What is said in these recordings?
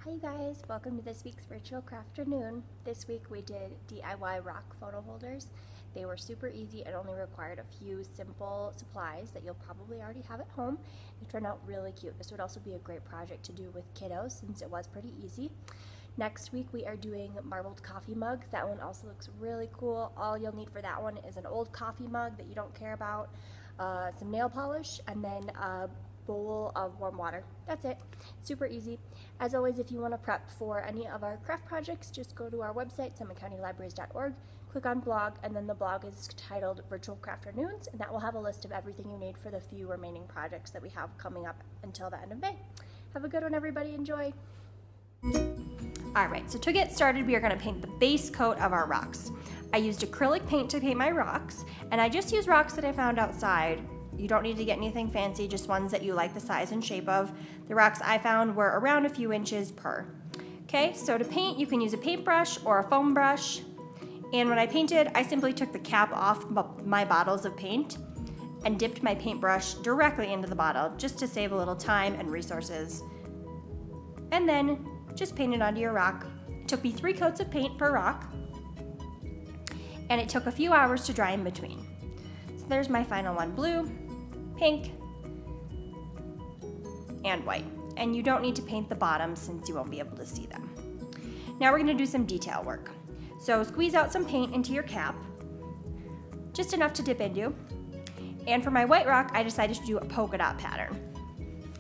Hi you guys, welcome to this week's Virtual Crafternoon. This week we did DIY rock photo holders. They were super easy and only required a few simple supplies that you'll probably already have at home. They turned out really cute. This would also be a great project to do with kiddos since it was pretty easy. Next week we are doing marbled coffee mugs. That one also looks really cool. All you'll need for that one is an old coffee mug that you don't care about, some nail polish, and then a bowl of warm water. That's it. Super easy. As always, if you want to prep for any of our craft projects, just go to our website, summitcountylibraries.org, click on blog, and then the blog is titled Virtual Crafternoons, and that will have a list of everything you need for the few remaining projects that we have coming up until the end of May. Have a good one, everybody. Enjoy. Alright, so to get started, we are going to paint the base coat of our rocks. I used acrylic paint to paint my rocks, and I just used rocks that I found outside. You don't need to get anything fancy, just ones that you like the size and shape of. The rocks I found were around a few inches per. Okay, so to paint, you can use a paintbrush or a foam brush. And when I painted, I simply took the cap off my bottles of paint and dipped my paintbrush directly into the bottle just to save a little time and resources. And then just paint it onto your rock. It took me 3 coats of paint per rock, and it took a few hours to dry in between. So there's my final one: blue, pink, and white. And you don't need to paint the bottoms since you won't be able to see them. Now we're going to do some detail work. So squeeze out some paint into your cap, just enough to dip into. And for my white rock, I decided to do a polka dot pattern.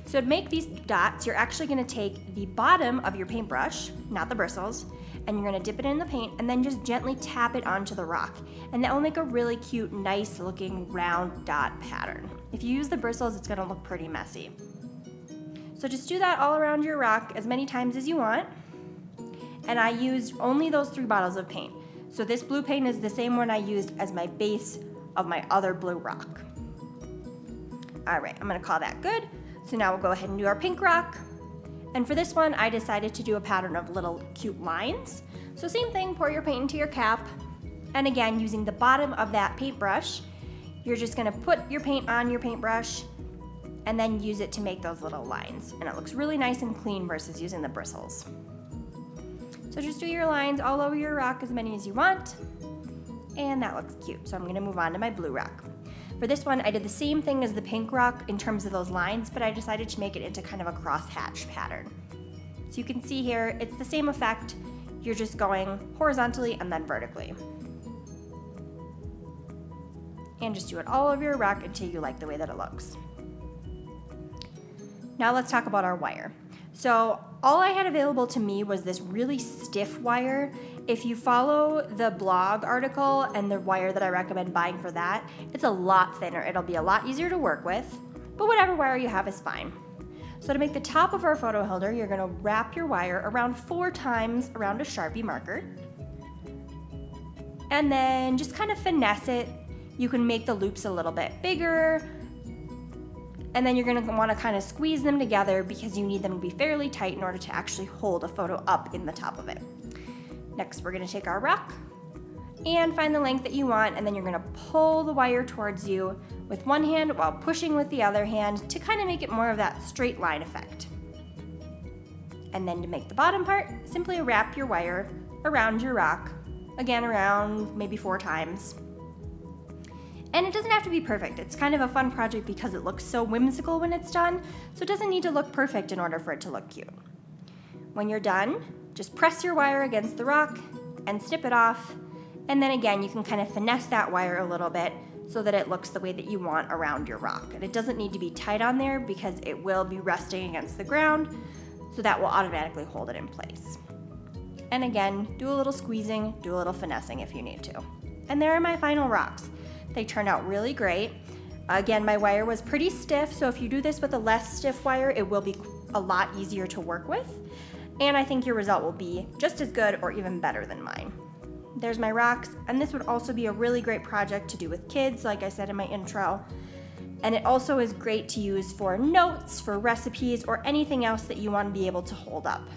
So to make these dots, you're actually going to take the bottom of your paintbrush, not the bristles, and you're going to dip it in the paint and then just gently tap it onto the rock. And that will make a really cute, nice looking round dot pattern. If you use the bristles, it's going to look pretty messy. So just do that all around your rock as many times as you want. And I used only those 3 bottles of paint. So this blue paint is the same one I used as my base of my other blue rock. All right, I'm going to call that good. So now we'll go ahead and do our pink rock. And for this one, I decided to do a pattern of little cute lines. So same thing, pour your paint into your cap. And again, using the bottom of that paintbrush, you're just gonna put your paint on your paintbrush and then use it to make those little lines. And it looks really nice and clean versus using the bristles. So just do your lines all over your rock, as many as you want. And that looks cute. So I'm gonna move on to my blue rock. For this one, I did the same thing as the pink rock in terms of those lines, but I decided to make it into kind of a crosshatch pattern. So you can see here, it's the same effect. You're just going horizontally and then vertically. And just do it all over your rock until you like the way that it looks. Now let's talk about our wire. So all I had available to me was this really stiff wire. If you follow the blog article and the wire that I recommend buying for that, it's a lot thinner. It'll be a lot easier to work with, but whatever wire you have is fine. So to make the top of our photo holder, you're gonna wrap your wire around 4 times around a Sharpie marker, and then just kind of finesse it. You can make the loops a little bit bigger, and then you're going to want to kind of squeeze them together because you need them to be fairly tight in order to actually hold a photo up in the top of it. Next, we're going to take our rock and find the length that you want, and then you're going to pull the wire towards you with one hand while pushing with the other hand to kind of make it more of that straight line effect. And then to make the bottom part, simply wrap your wire around your rock, again around maybe 4 times. And it doesn't have to be perfect. It's kind of a fun project because it looks so whimsical when it's done, so it doesn't need to look perfect in order for it to look cute. When you're done, just press your wire against the rock and snip it off, and then again, you can kind of finesse that wire a little bit so that it looks the way that you want around your rock. And it doesn't need to be tight on there because it will be resting against the ground, so that will automatically hold it in place. And again, do a little squeezing, do a little finessing if you need to. And there are my final rocks. They turned out really great. Again, my wire was pretty stiff, so if you do this with a less stiff wire, it will be a lot easier to work with. And I think your result will be just as good or even better than mine. There's my rocks, and this would also be a really great project to do with kids, like I said in my intro. And it also is great to use for notes, for recipes, or anything else that you want to be able to hold up.